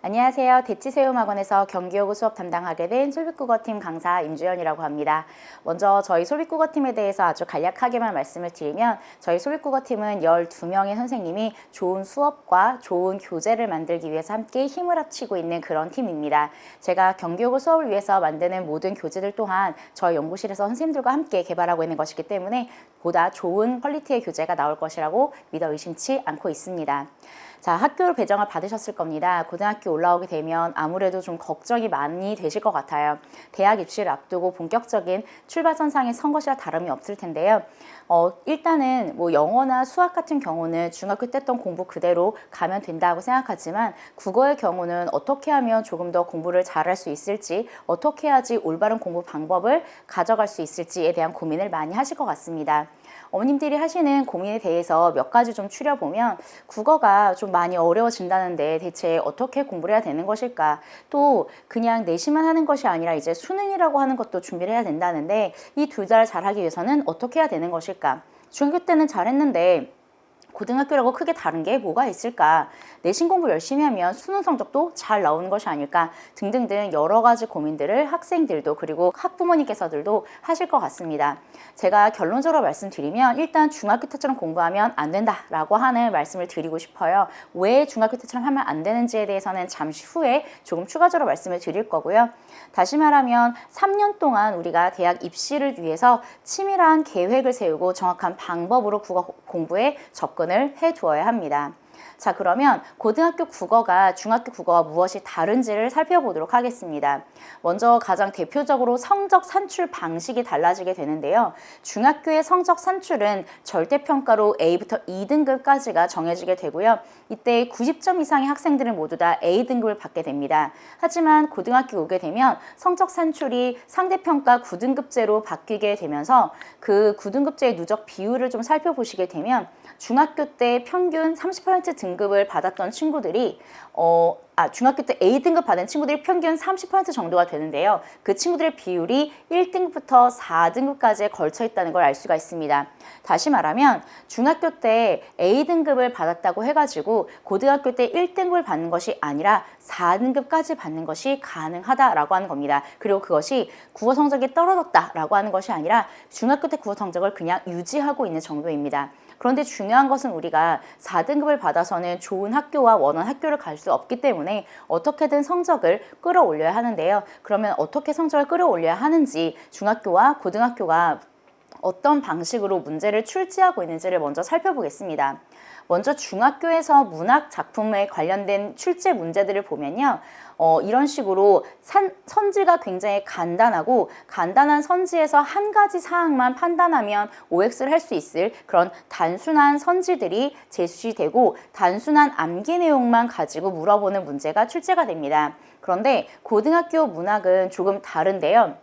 안녕하세요. 대치세움학원에서 경기여고 수업 담당하게 된 솔빛국어팀 강사 임주연이라고 합니다. 먼저 저희 솔빛국어팀에 대해서 아주 간략하게만 말씀을 드리면 저희 솔빛국어팀은 12명의 선생님이 좋은 수업과 좋은 교재를 만들기 위해서 함께 힘을 합치고 있는 그런 팀입니다. 제가 경기여고 수업을 위해서 만드는 모든 교재들 또한 저희 연구실에서 선생님들과 함께 개발하고 있는 것이기 때문에 보다 좋은 퀄리티의 교재가 나올 것이라고 믿어 의심치 않고 있습니다. 자, 학교 배정을 받으셨을 겁니다. 고등학교 올라오게 되면 아무래도 좀 걱정이 많이 되실 것 같아요. 대학 입시를 앞두고 본격적인 출발선상에 선 것이라 다름이 없을 텐데요. 일단은 뭐 영어나 수학 같은 경우는 중학교 때 했던 공부 그대로 가면 된다고 생각하지만 국어의 경우는 어떻게 하면 조금 더 공부를 잘할 수 있을지, 어떻게 해야지 올바른 공부 방법을 가져갈 수 있을지에 대한 고민을 많이 하실 것 같습니다. 어머님들이 하시는 고민에 대해서 몇 가지 좀 추려보면 국어가 좀 많이 어려워진다는데 대체 어떻게 공부를 해야 되는 것일까? 또 그냥 내신만 하는 것이 아니라 이제 수능이라고 하는 것도 준비를 해야 된다는데 이 둘 다 잘하기 위해서는 어떻게 해야 되는 것일까? 중학교 때는 잘했는데 고등학교라고 크게 다른 게 뭐가 있을까? 내신 공부 열심히 하면 수능 성적도 잘 나오는 것이 아닐까? 등등등 여러 가지 고민들을 학생들도 그리고 학부모님께서들도 하실 것 같습니다. 제가 결론적으로 말씀드리면 일단 중학교 때처럼 공부하면 안 된다라고 하는 말씀을 드리고 싶어요. 왜 중학교 때처럼 하면 안 되는지에 대해서는 잠시 후에 조금 추가적으로 말씀을 드릴 거고요. 다시 말하면 3년 동안 우리가 대학 입시를 위해서 치밀한 계획을 세우고 정확한 방법으로 국어 공부에 접근을 해두어야 합니다. 자, 그러면 고등학교 국어가 중학교 국어와 무엇이 다른지를 살펴보도록 하겠습니다. 먼저 가장 대표적으로 성적 산출 방식이 달라지게 되는데요. 중학교의 성적 산출은 절대평가로 A부터 2등급까지가 정해지게 되고요. 이때 90점 이상의 학생들은 모두 다 A등급을 받게 됩니다. 하지만 고등학교 오게 되면 성적 산출이 상대평가 9등급제로 바뀌게 되면서 그 9등급제의 누적 비율을 좀 살펴보시게 되면 중학교 때 평균 30% 등급을 받았던 친구들이 중학교 때 A등급 받은 친구들이 평균 30% 정도가 되는데요. 그 친구들의 비율이 1등급부터 4등급까지에 걸쳐 있다는 걸 알 수가 있습니다. 다시 말하면 중학교 때 A등급을 받았다고 해가지고 고등학교 때 1등급을 받는 것이 아니라 4등급까지 받는 것이 가능하다라고 하는 겁니다. 그리고 그것이 국어 성적이 떨어졌다라고 하는 것이 아니라 중학교 때 국어 성적을 그냥 유지하고 있는 정도입니다. 그런데 중요한 것은 우리가 4등급을 받아서는 좋은 학교와 원하는 학교를 갈 수 없기 때문에 어떻게든 성적을 끌어올려야 하는데요. 그러면 어떻게 성적을 끌어올려야 하는지 중학교와 고등학교가 어떤 방식으로 문제를 출제하고 있는지를 먼저 살펴보겠습니다. 먼저 중학교에서 문학 작품에 관련된 출제 문제들을 보면요. 이런 식으로 선지가 굉장히 간단하고 간단한 선지에서 한 가지 사항만 판단하면 OX를 할 수 있을 그런 단순한 선지들이 제시되고 단순한 암기 내용만 가지고 물어보는 문제가 출제가 됩니다. 그런데 고등학교 문학은 조금 다른데요.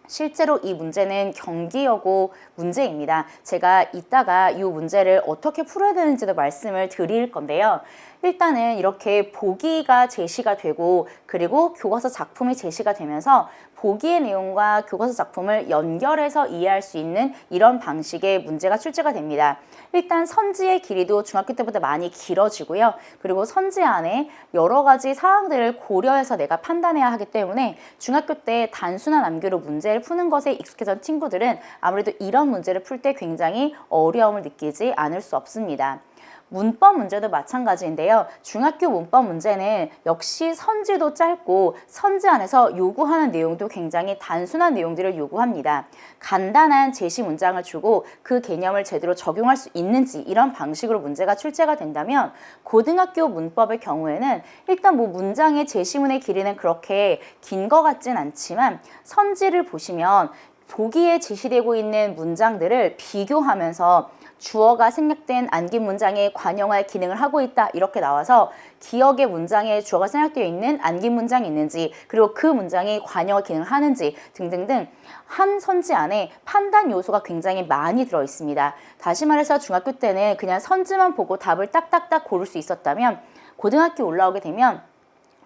실제로 이 문제는 경기여고 문제입니다. 제가 이따가 이 문제를 어떻게 풀어야 되는지도 말씀을 드릴 건데요. 일단은 이렇게 보기가 제시가 되고 그리고 교과서 작품이 제시가 되면서 보기의 내용과 교과서 작품을 연결해서 이해할 수 있는 이런 방식의 문제가 출제가 됩니다. 일단 선지의 길이도 중학교 때보다 많이 길어지고요. 그리고 선지 안에 여러 가지 사항들을 고려해서 내가 판단해야 하기 때문에 중학교 때 단순한 암기로 문제를 푸는 것에 익숙해진 친구들은 아무래도 이런 문제를 풀 때 굉장히 어려움을 느끼지 않을 수 없습니다. 문법 문제도 마찬가지인데요. 중학교 문법 문제는 역시 선지도 짧고 선지 안에서 요구하는 내용도 굉장히 단순한 내용들을 요구합니다. 간단한 제시 문장을 주고 그 개념을 제대로 적용할 수 있는지 이런 방식으로 문제가 출제가 된다면 고등학교 문법의 경우에는 일단 뭐 문장의 제시문의 길이는 그렇게 긴 것 같진 않지만 선지를 보시면 보기에 제시되고 있는 문장들을 비교하면서 주어가 생략된 안긴 문장에 관용할 기능을 하고 있다 이렇게 나와서 기억의 문장에 주어가 생략되어 있는 안긴 문장이 있는지 그리고 그 문장이 관용할 기능을 하는지 등등등 한 선지 안에 판단 요소가 굉장히 많이 들어 있습니다. 다시 말해서 중학교 때는 그냥 선지만 보고 답을 딱딱딱 고를 수 있었다면 고등학교 올라오게 되면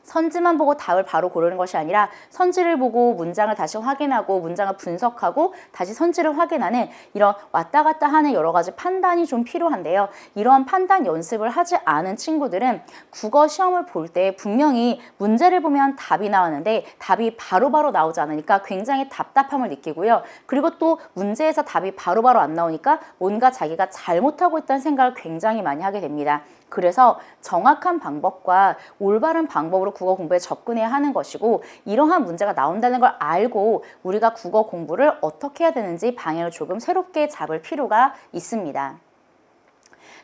선지만 보고 답을 바로 고르는 것이 아니라 선지를 보고 문장을 다시 확인하고 문장을 분석하고 다시 선지를 확인하는 이런 왔다 갔다 하는 여러 가지 판단이 좀 필요한데요. 이런 판단 연습을 하지 않은 친구들은 국어 시험을 볼 때 분명히 문제를 보면 답이 나왔는데 답이 바로바로 나오지 않으니까 굉장히 답답함을 느끼고요. 그리고 또 문제에서 답이 바로바로 안 나오니까 뭔가 자기가 잘못하고 있다는 생각을 굉장히 많이 하게 됩니다. 그래서 정확한 방법과 올바른 방법으로 국어 공부에 접근해야 하는 것이고, 이러한 문제가 나온다는 걸 알고 우리가 국어 공부를 어떻게 해야 되는지 방향을 조금 새롭게 잡을 필요가 있습니다.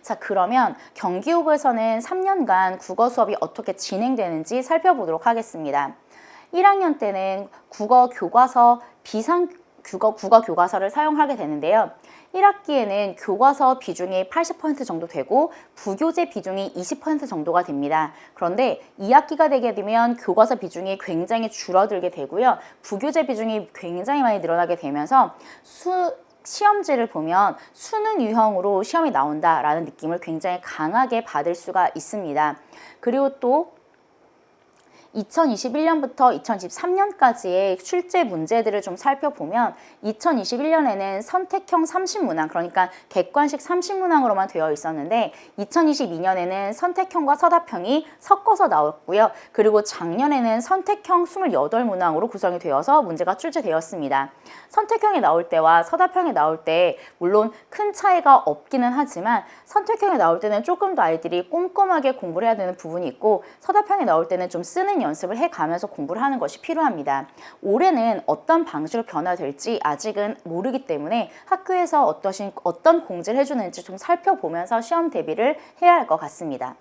자, 그러면 경기고에서는 3년간 국어 수업이 어떻게 진행되는지 살펴보도록 하겠습니다. 1학년 때는 국어 교과서 국어 교과서를 사용하게 되는데요. 1학기에는 교과서 비중이 80% 정도 되고 부교재 비중이 20% 정도가 됩니다. 그런데 2학기가 되게 되면 교과서 비중이 굉장히 줄어들게 되고요. 부교재 비중이 굉장히 많이 늘어나게 되면서 시험지를 보면 수능 유형으로 시험이 나온다라는 느낌을 굉장히 강하게 받을 수가 있습니다. 그리고 또 2021년부터 2023년까지의 출제 문제들을 좀 살펴보면 2021년에는 선택형 30문항, 그러니까 객관식 30문항으로만 되어 있었는데 2022년에는 선택형과 서답형이 섞어서 나왔고요. 그리고 작년에는 선택형 28문항으로 구성이 되어서 문제가 출제되었습니다. 선택형이 나올 때와 서답형이 나올 때 물론 큰 차이가 없기는 하지만 선택형이 나올 때는 조금 더 아이들이 꼼꼼하게 공부를 해야 되는 부분이 있고 서답형이 나올 때는 좀 쓰는 연습을 해가면서 공부를 하는 것이 필요합니다. 올해는 어떤 방식으로 변화될지 아직은 모르기 때문에 학교에서 어떤 공지를 해주는지 좀 살펴보면서 시험 대비를 해야 할 것 같습니다.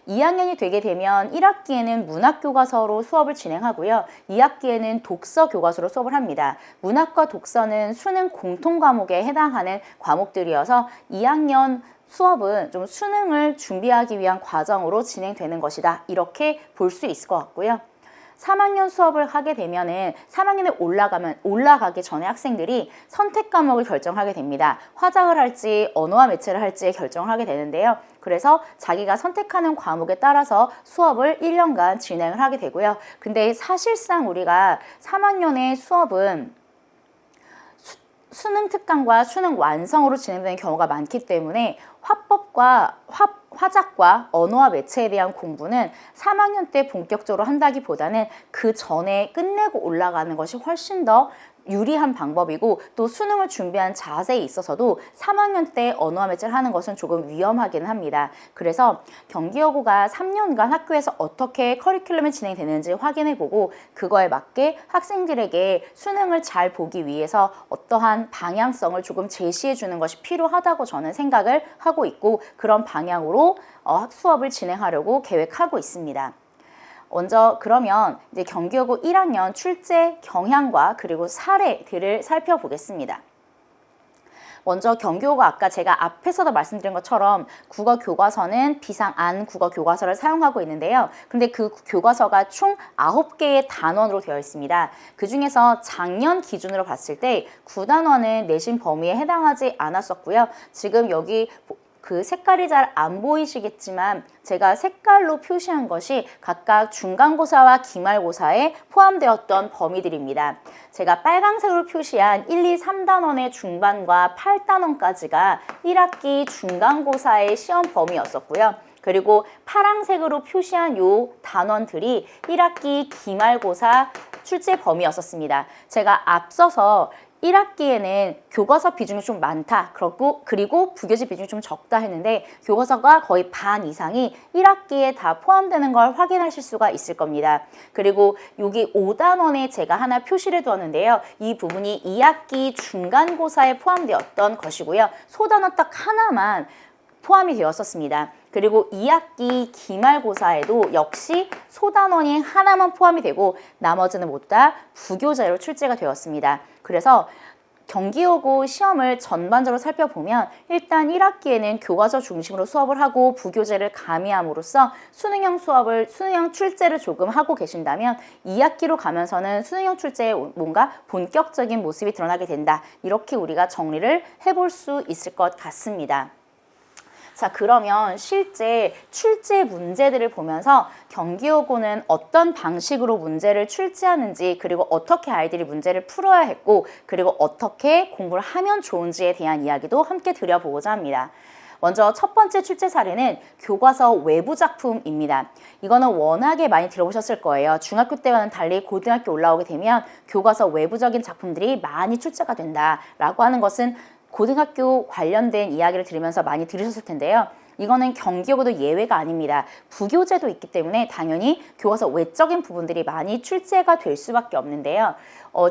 2학년이 되게 되면 1학기에는 문학교과서로 수업을 진행하고요. 2학기에는 독서교과서로 수업을 합니다. 문학과 독서는 수능 공통과목에 해당하는 과목들이어서 2학년 수업은 좀 수능을 준비하기 위한 과정으로 진행되는 것이다. 이렇게 볼 수 있을 것 같고요. 3학년 수업을 하게 되면은 3학년에 올라가기 전에 학생들이 선택 과목을 결정하게 됩니다. 화작을 할지 언어와 매체를 할지 결정을 하게 되는데요. 그래서 자기가 선택하는 과목에 따라서 수업을 1년간 진행을 하게 되고요. 근데 사실상 우리가 3학년의 수업은 수능 특강과 수능 완성으로 진행되는 경우가 많기 때문에 화작과 언어와 매체에 대한 공부는 3학년 때 본격적으로 한다기보다는 그 전에 끝내고 올라가는 것이 훨씬 더 유리한 방법이고 또 수능을 준비한 자세에 있어서도 3학년 때 언어와 매체를 하는 것은 조금 위험하기는 합니다. 그래서 경기여고가 3년간 학교에서 어떻게 커리큘럼이 진행되는지 확인해보고 그거에 맞게 학생들에게 수능을 잘 보기 위해서 어떠한 방향성을 조금 제시해주는 것이 필요하다고 저는 생각을 하고 있고 그런 방향으로 수업을 진행하려고 계획하고 있습니다. 먼저 그러면 이제 경기여고 1학년 출제 경향과 그리고 사례들을 살펴보겠습니다. 먼저 경기여고가 아까 제가 앞에서도 말씀드린 것처럼 국어 교과서는 비상안 국어 교과서를 사용하고 있는데요. 근데 그 교과서가 총 9개의 단원으로 되어 있습니다. 그 중에서 작년 기준으로 봤을 때 9단원은 내신 범위에 해당하지 않았었고요. 지금 여기 그 색깔이 잘 안 보이시겠지만 제가 색깔로 표시한 것이 각각 중간고사와 기말고사에 포함되었던 범위들입니다. 제가 빨강색으로 표시한 1, 2, 3단원의 중반과 8단원까지가 1학기 중간고사의 시험 범위였었고요. 그리고 파랑색으로 표시한 요 단원들이 1학기 기말고사 출제 범위였었습니다. 제가 앞서서 1학기에는 교과서 비중이 좀 많다. 그리고 부교재 비중이 좀 적다 했는데 교과서가 거의 반 이상이 1학기에 다 포함되는 걸 확인하실 수가 있을 겁니다. 그리고 여기 5단원에 제가 하나 표시를 두었는데요. 이 부분이 2학기 중간고사에 포함되었던 것이고요. 소단원 딱 하나만 포함이 되었었습니다. 그리고 2학기 기말고사에도 역시 소단원이 하나만 포함이 되고 나머지는 모두 다 부교재로 출제가 되었습니다. 그래서 경기여고 시험을 전반적으로 살펴보면 일단 1학기에는 교과서 중심으로 수업을 하고 부교재를 가미함으로써 수능 출제를 조금 하고 계신다면 2학기로 가면서는 수능형 출제에 뭔가 본격적인 모습이 드러나게 된다. 이렇게 우리가 정리를 해볼 수 있을 것 같습니다. 자, 그러면 실제 출제 문제들을 보면서 경기여고는 어떤 방식으로 문제를 출제하는지, 그리고 어떻게 아이들이 문제를 풀어야 했고, 그리고 어떻게 공부를 하면 좋은지에 대한 이야기도 함께 드려보고자 합니다. 먼저 첫 번째 출제 사례는 교과서 외부 작품입니다. 이거는 워낙에 많이 들어보셨을 거예요. 중학교 때와는 달리 고등학교 올라오게 되면 교과서 외부적인 작품들이 많이 출제가 된다라고 하는 것은 고등학교 관련된 이야기를 들으면서 많이 들으셨을 텐데요. 이거는 경기여고도 예외가 아닙니다. 부교재도 있기 때문에 당연히 교과서 외적인 부분들이 많이 출제가 될 수밖에 없는데요.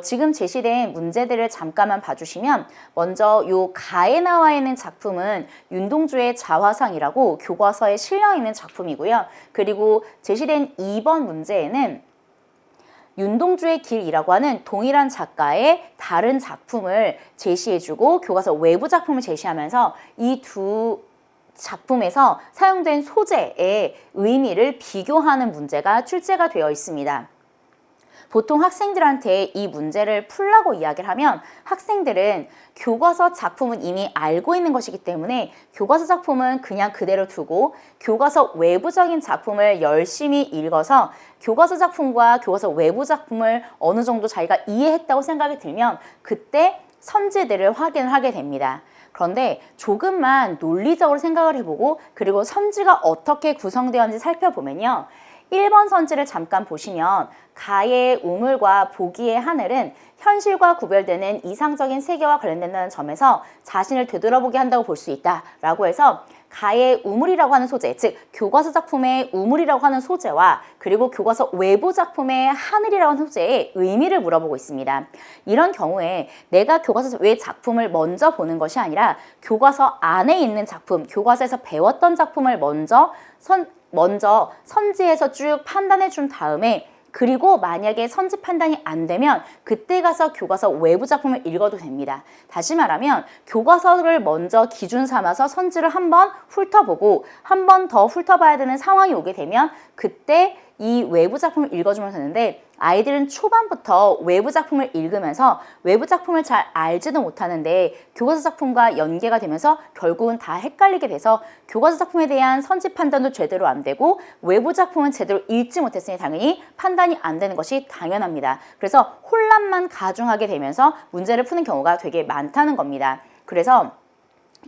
지금 제시된 문제들을 잠깐만 봐주시면 먼저 요 가에 나와 있는 작품은 윤동주의 자화상이라고 교과서에 실려 있는 작품이고요. 그리고 제시된 2번 문제에는 윤동주의 길이라고 하는 동일한 작가의 다른 작품을 제시해주고 교과서 외부 작품을 제시하면서 이 두 작품에서 사용된 소재의 의미를 비교하는 문제가 출제가 되어 있습니다. 보통 학생들한테 이 문제를 풀라고 이야기를 하면 학생들은 교과서 작품은 이미 알고 있는 것이기 때문에 교과서 작품은 그냥 그대로 두고 교과서 외부적인 작품을 열심히 읽어서 교과서 작품과 교과서 외부 작품을 어느 정도 자기가 이해했다고 생각이 들면 그때 선지들을 확인을 하게 됩니다. 그런데 조금만 논리적으로 생각을 해보고 그리고 선지가 어떻게 구성되었는지 살펴보면요. 1번 선지를 잠깐 보시면 가의 우물과 보기의 하늘은 현실과 구별되는 이상적인 세계와 관련된다는 점에서 자신을 되돌아보게 한다고 볼 수 있다라고 해서 가의 우물이라고 하는 소재, 즉 교과서 작품의 우물이라고 하는 소재와 그리고 교과서 외부 작품의 하늘이라고 하는 소재의 의미를 물어보고 있습니다. 이런 경우에 내가 교과서 외 작품을 먼저 보는 것이 아니라 교과서 안에 있는 작품, 교과서에서 배웠던 작품을 먼저 선지에서 쭉 판단해 준 다음에 그리고 만약에 선지 판단이 안 되면 그때 가서 교과서 외부 작품을 읽어도 됩니다. 다시 말하면 교과서를 먼저 기준 삼아서 선지를 한번 훑어보고 한 번 더 훑어봐야 되는 상황이 오게 되면 그때 이 외부 작품을 읽어주면 되는데 아이들은 초반부터 외부 작품을 읽으면서 외부 작품을 잘 알지도 못하는데 교과서 작품과 연계가 되면서 결국은 다 헷갈리게 돼서 교과서 작품에 대한 선지 판단도 제대로 안 되고 외부 작품은 제대로 읽지 못했으니 당연히 판단이 안 되는 것이 당연합니다. 그래서 혼란만 가중하게 되면서 문제를 푸는 경우가 되게 많다는 겁니다. 그래서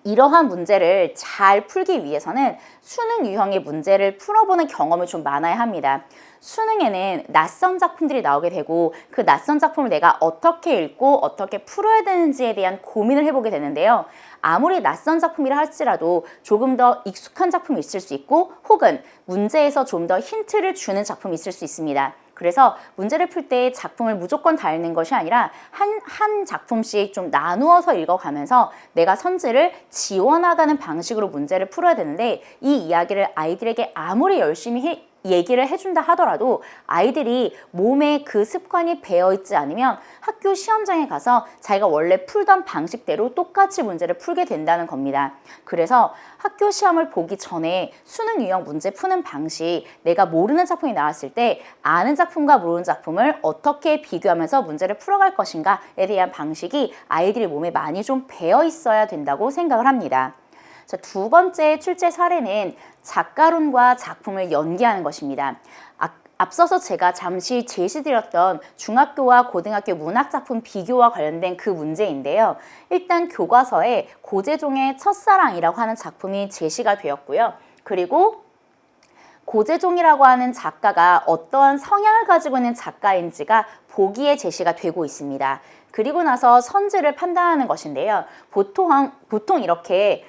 이러한 문제를 잘 풀기 위해서는 수능 유형의 문제를 풀어보는 경험을 좀 많아야 합니다. 수능에는 낯선 작품들이 나오게 되고 그 낯선 작품을 내가 어떻게 읽고 어떻게 풀어야 되는지에 대한 고민을 해보게 되는데요. 아무리 낯선 작품이라 할지라도 조금 더 익숙한 작품이 있을 수 있고 혹은 문제에서 좀 더 힌트를 주는 작품이 있을 수 있습니다. 그래서 문제를 풀 때 작품을 무조건 다 읽는 것이 아니라 한 작품씩 좀 나누어서 읽어가면서 내가 선지를 지워나가는 방식으로 문제를 풀어야 되는데 이 이야기를 아이들에게 아무리 열심히 얘기를 해준다 하더라도 아이들이 몸에 그 습관이 배어있지 않으면 학교 시험장에 가서 자기가 원래 풀던 방식대로 똑같이 문제를 풀게 된다는 겁니다. 그래서 학교 시험을 보기 전에 수능 유형 문제 푸는 방식, 내가 모르는 작품이 나왔을 때 아는 작품과 모르는 작품을 어떻게 비교하면서 문제를 풀어갈 것인가에 대한 방식이 아이들의 몸에 많이 좀 배어 있어야 된다고 생각을 합니다. 자, 두 번째 출제 사례는 작가론과 작품을 연계하는 것입니다. 앞서서 제가 잠시 제시드렸던 중학교와 고등학교 문학작품 비교와 관련된 그 문제인데요. 일단 교과서에 고재종의 첫사랑이라고 하는 작품이 제시가 되었고요. 그리고 고재종이라고 하는 작가가 어떠한 성향을 가지고 있는 작가인지가 보기에 제시가 되고 있습니다. 그리고 나서 선지를 판단하는 것인데요. 보통 이렇게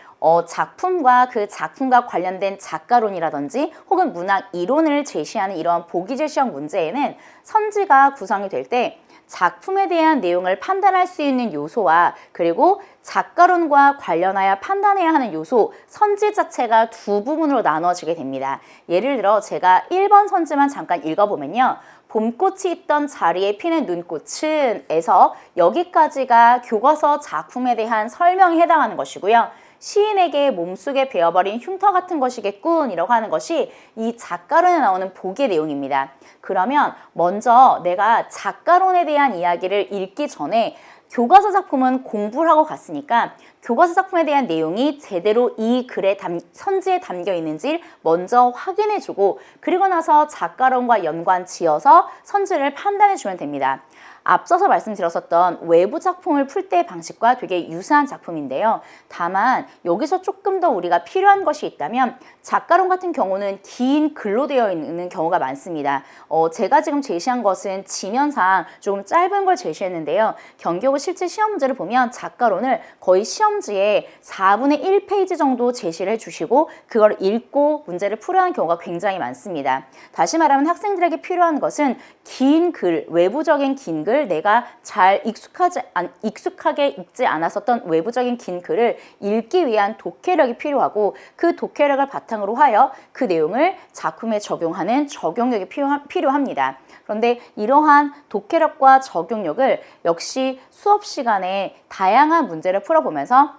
작품과 그 작품과 관련된 작가론이라든지 혹은 문학 이론을 제시하는 이러한 보기 제시형 문제에는 선지가 구성이 될 때 작품에 대한 내용을 판단할 수 있는 요소와 그리고 작가론과 관련하여 판단해야 하는 요소, 선지 자체가 두 부분으로 나눠지게 됩니다. 예를 들어 제가 1번 선지만 잠깐 읽어보면요. 봄꽃이 있던 자리에 피는 눈꽃은 에서 여기까지가 교과서 작품에 대한 설명에 해당하는 것이고요. 시인에게 몸속에 배어버린 흉터 같은 것이겠군 이라고 하는 것이 이 작가론에 나오는 보기의 내용입니다. 그러면 먼저 내가 작가론에 대한 이야기를 읽기 전에 교과서 작품은 공부를 하고 갔으니까 교과서 작품에 대한 내용이 제대로 이 글의 선지에 담겨 있는지 먼저 확인해주고 그리고 나서 작가론과 연관 지어서 선지를 판단해주면 됩니다. 앞서서 말씀드렸었던 외부 작품을 풀 때의 방식과 되게 유사한 작품인데요. 다만 여기서 조금 더 우리가 필요한 것이 있다면 작가론 같은 경우는 긴 글로 되어 있는 경우가 많습니다. 제가 지금 제시한 것은 지면상 조금 짧은 걸 제시했는데요. 경기고 실제 시험 문제를 보면 작가론을 거의 시험지에 4분의 1페이지 정도 제시를 해주시고 그걸 읽고 문제를 풀어야 하는 경우가 굉장히 많습니다. 다시 말하면 학생들에게 필요한 것은 긴 글, 외부적인 긴 글, 내가 잘 익숙하게 읽지 않았었던 외부적인 긴 글을 읽기 위한 독해력이 필요하고 그 독해력을 바탕으로 하여 그 내용을 작품에 적용하는 적용력이 필요합니다. 그런데 이러한 독해력과 적용력을 역시 수업 시간에 다양한 문제를 풀어보면서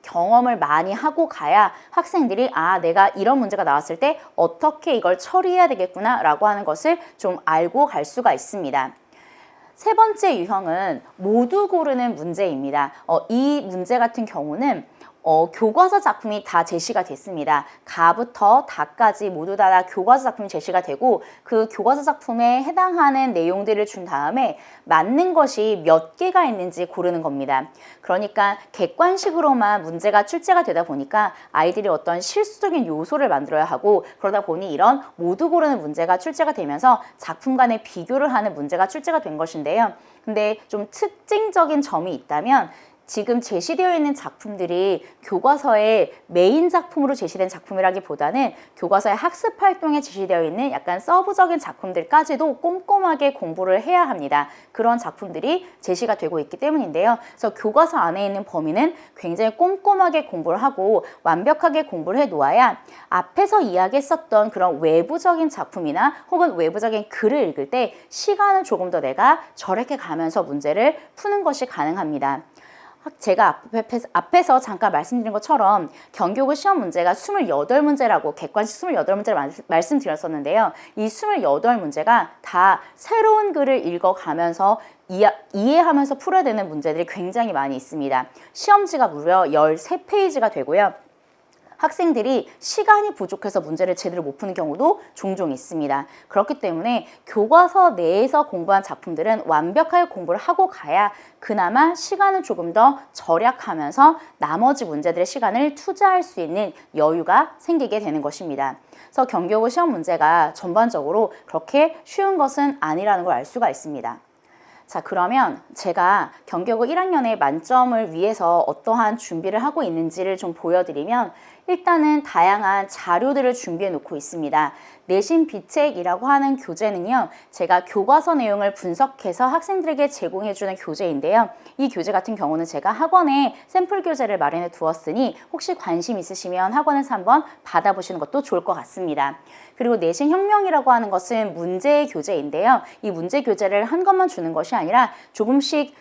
경험을 많이 하고 가야 학생들이 내가 이런 문제가 나왔을 때 어떻게 이걸 처리해야 되겠구나 라고 하는 것을 좀 알고 갈 수가 있습니다. 세 번째 유형은 모두 고르는 문제입니다. 이 문제 같은 경우는 교과서 작품이 다 제시가 됐습니다. 가부터 다까지 모두 다 교과서 작품이 제시가 되고 그 교과서 작품에 해당하는 내용들을 준 다음에 맞는 것이 몇 개가 있는지 고르는 겁니다. 그러니까 객관식으로만 문제가 출제가 되다 보니까 아이들이 어떤 실수적인 요소를 만들어야 하고 그러다 보니 이런 모두 고르는 문제가 출제가 되면서 작품 간의 비교를 하는 문제가 출제가 된 것인데요. 근데 좀 특징적인 점이 있다면 지금 제시되어 있는 작품들이 교과서의 메인 작품으로 제시된 작품이라기보다는 교과서의 학습 활동에 제시되어 있는 약간 서브적인 작품들까지도 꼼꼼하게 공부를 해야 합니다. 그런 작품들이 제시가 되고 있기 때문인데요. 그래서 교과서 안에 있는 범위는 굉장히 꼼꼼하게 공부를 하고 완벽하게 공부를 해 놓아야 앞에서 이야기했었던 그런 외부적인 작품이나 혹은 외부적인 글을 읽을 때 시간을 조금 더 내가 절약해 가면서 문제를 푸는 것이 가능합니다. 제가 앞에서 잠깐 말씀드린 것처럼 경기고 시험 문제가 28문제라고 객관식 28문제를 말씀드렸었는데요. 이 28문제가 다 새로운 글을 읽어가면서 이해하면서 풀어야 되는 문제들이 굉장히 많이 있습니다. 시험지가 무려 13페이지가 되고요. 학생들이 시간이 부족해서 문제를 제대로 못 푸는 경우도 종종 있습니다. 그렇기 때문에 교과서 내에서 공부한 작품들은 완벽하게 공부를 하고 가야 그나마 시간을 조금 더 절약하면서 나머지 문제들의 시간을 투자할 수 있는 여유가 생기게 되는 것입니다. 그래서 경기고 시험 문제가 전반적으로 그렇게 쉬운 것은 아니라는 걸 알 수가 있습니다. 자, 그러면 제가 경기고 1학년의 만점을 위해서 어떠한 준비를 하고 있는지를 좀 보여드리면 일단은 다양한 자료들을 준비해 놓고 있습니다. 내신 비책이라고 하는 교재는요, 제가 교과서 내용을 분석해서 학생들에게 제공해주는 교재인데요. 이 교재 같은 경우는 제가 학원에 샘플 교재를 마련해 두었으니 혹시 관심 있으시면 학원에서 한번 받아보시는 것도 좋을 것 같습니다. 그리고 내신 혁명이라고 하는 것은 문제 교재인데요. 이 문제 교재를 한 것만 주는 것이 아니라 조금씩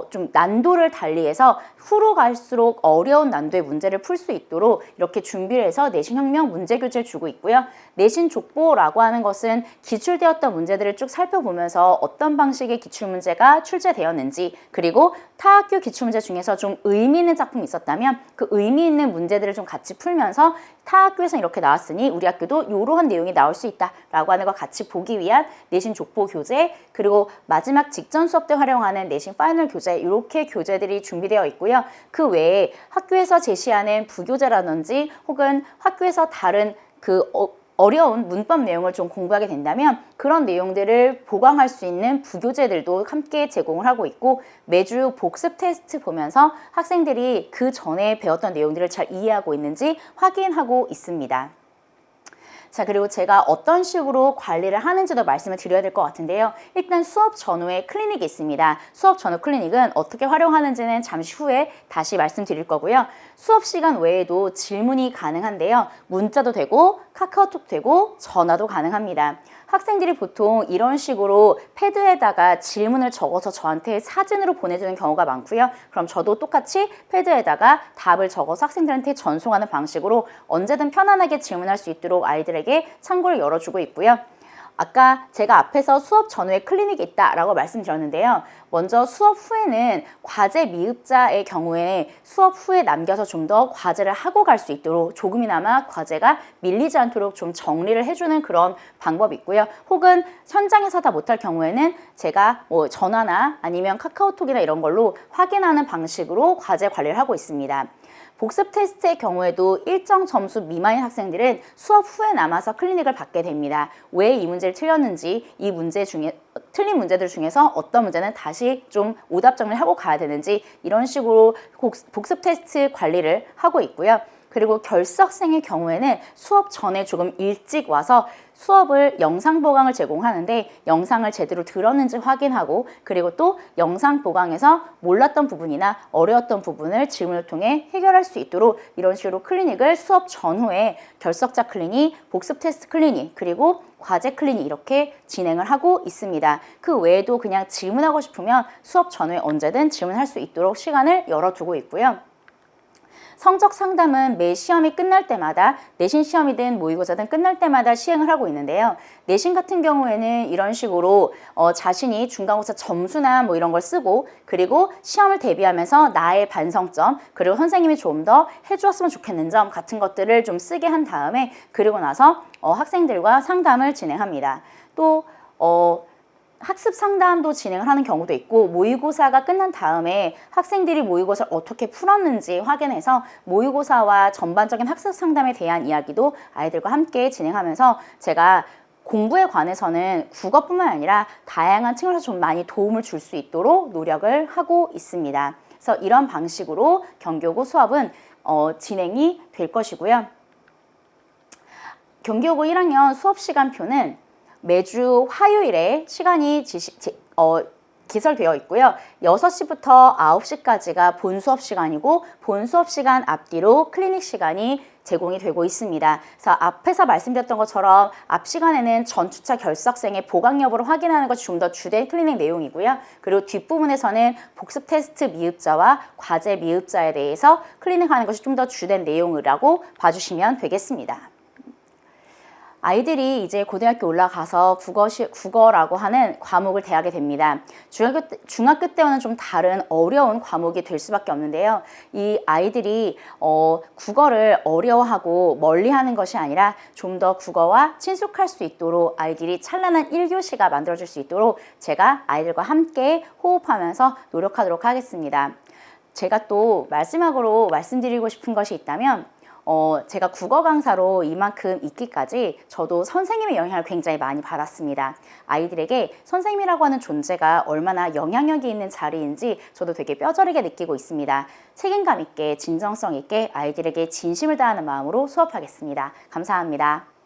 좀 난도를 달리해서 후로 갈수록 어려운 난도의 문제를 풀 수 있도록 이렇게 준비를 해서 내신혁명 문제교재를 주고 있고요. 내신족보라고 하는 것은 기출되었던 문제들을 쭉 살펴보면서 어떤 방식의 기출문제가 출제되었는지 그리고 타 학교 기출문제 중에서 좀 의미 있는 작품이 있었다면 그 의미 있는 문제들을 좀 같이 풀면서 타 학교에서 이렇게 나왔으니 우리 학교도 이러한 내용이 나올 수 있다라고 하는 걸 같이 보기 위한 내신 족보 교재 그리고 마지막 직전 수업 때 활용하는 내신 파이널 교재 이렇게 교재들이 준비되어 있고요. 그 외에 학교에서 제시하는 부교재라든지 혹은 학교에서 다른 어려운 문법 내용을 좀 공부하게 된다면 그런 내용들을 보강할 수 있는 부교재들도 함께 제공을 하고 있고 매주 복습 테스트 보면서 학생들이 그 전에 배웠던 내용들을 잘 이해하고 있는지 확인하고 있습니다. 자, 그리고 제가 어떤 식으로 관리를 하는지도 말씀을 드려야 될 것 같은데요. 일단 수업 전후에 클리닉이 있습니다. 수업 전후 클리닉은 어떻게 활용하는지는 잠시 후에 다시 말씀드릴 거고요. 수업 시간 외에도 질문이 가능한데요. 문자도 되고 카카오톡도 되고 전화도 가능합니다. 학생들이 보통 이런 식으로 패드에다가 질문을 적어서 저한테 사진으로 보내주는 경우가 많고요. 그럼 저도 똑같이 패드에다가 답을 적어서 학생들한테 전송하는 방식으로 언제든 편안하게 질문할 수 있도록 아이들에게 창구를 열어주고 있고요. 아까 제가 앞에서 수업 전후에 클리닉이 있다라고 말씀드렸는데요. 먼저 수업 후에는 과제 미흡자의 경우에 수업 후에 남겨서 좀 더 과제를 하고 갈 수 있도록 조금이나마 과제가 밀리지 않도록 좀 정리를 해주는 그런 방법이 있고요. 혹은 현장에서 다 못할 경우에는 제가 뭐 전화나 아니면 카카오톡이나 이런 걸로 확인하는 방식으로 과제 관리를 하고 있습니다. 복습 테스트의 경우에도 일정 점수 미만인 학생들은 수업 후에 남아서 클리닉을 받게 됩니다. 왜 이 문제를 틀렸는지, 이 문제 중에 틀린 문제들 중에서 어떤 문제는 다시 좀 오답 정리를 하고 가야 되는지 이런 식으로 복습 테스트 관리를 하고 있고요. 그리고 결석생의 경우에는 수업 전에 조금 일찍 와서 수업을 영상 보강을 제공하는데 영상을 제대로 들었는지 확인하고 그리고 또 영상 보강에서 몰랐던 부분이나 어려웠던 부분을 질문을 통해 해결할 수 있도록 이런 식으로 클리닉을 수업 전후에 결석자 클리닉, 복습 테스트 클리닉, 그리고 과제 클리닉 이렇게 진행을 하고 있습니다. 그 외에도 그냥 질문하고 싶으면 수업 전후에 언제든 질문할 수 있도록 시간을 열어두고 있고요. 성적 상담은 매 시험이 끝날 때마다 내신 시험이든 모의고사든 끝날 때마다 시행을 하고 있는데요. 내신 같은 경우에는 이런 식으로 자신이 중간고사 점수나 뭐 이런 걸 쓰고 그리고 시험을 대비하면서 나의 반성점 그리고 선생님이 좀 더 해주었으면 좋겠는 점 같은 것들을 좀 쓰게 한 다음에 그리고 나서 학생들과 상담을 진행합니다. 또 학습 상담도 진행을 하는 경우도 있고 모의고사가 끝난 다음에 학생들이 모의고사를 어떻게 풀었는지 확인해서 모의고사와 전반적인 학습 상담에 대한 이야기도 아이들과 함께 진행하면서 제가 공부에 관해서는 국어뿐만 아니라 다양한 측면에서 좀 많이 도움을 줄 수 있도록 노력을 하고 있습니다. 그래서 이런 방식으로 경기여고 수업은 진행이 될 것이고요. 경기여고 1학년 수업 시간표는 매주 화요일에 시간이 기설되어 있고요. 6시부터 9시까지가 본 수업 시간이고 본 수업 시간 앞뒤로 클리닉 시간이 제공이 되고 있습니다. 그래서 앞에서 말씀드렸던 것처럼 앞 시간에는 전주차 결석생의 보강 여부를 확인하는 것이 좀 더 주된 클리닉 내용이고요. 그리고 뒷부분에서는 복습 테스트 미흡자와 과제 미흡자에 대해서 클리닉하는 것이 좀 더 주된 내용이라고 봐주시면 되겠습니다. 아이들이 이제 고등학교 올라가서 국어라고 하는 과목을 대하게 됩니다. 중학교 때와는 좀 다른 어려운 과목이 될 수밖에 없는데요. 이 아이들이 국어를 어려워하고 멀리하는 것이 아니라 좀 더 국어와 친숙할 수 있도록 아이들이 찬란한 1교시가 만들어질 수 있도록 제가 아이들과 함께 호흡하면서 노력하도록 하겠습니다. 제가 또 마지막으로 말씀드리고 싶은 것이 있다면 제가 국어 강사로 이만큼 있기까지 저도 선생님의 영향을 굉장히 많이 받았습니다. 아이들에게 선생님이라고 하는 존재가 얼마나 영향력이 있는 자리인지 저도 되게 뼈저리게 느끼고 있습니다. 책임감 있게 진정성 있게 아이들에게 진심을 다하는 마음으로 수업하겠습니다. 감사합니다.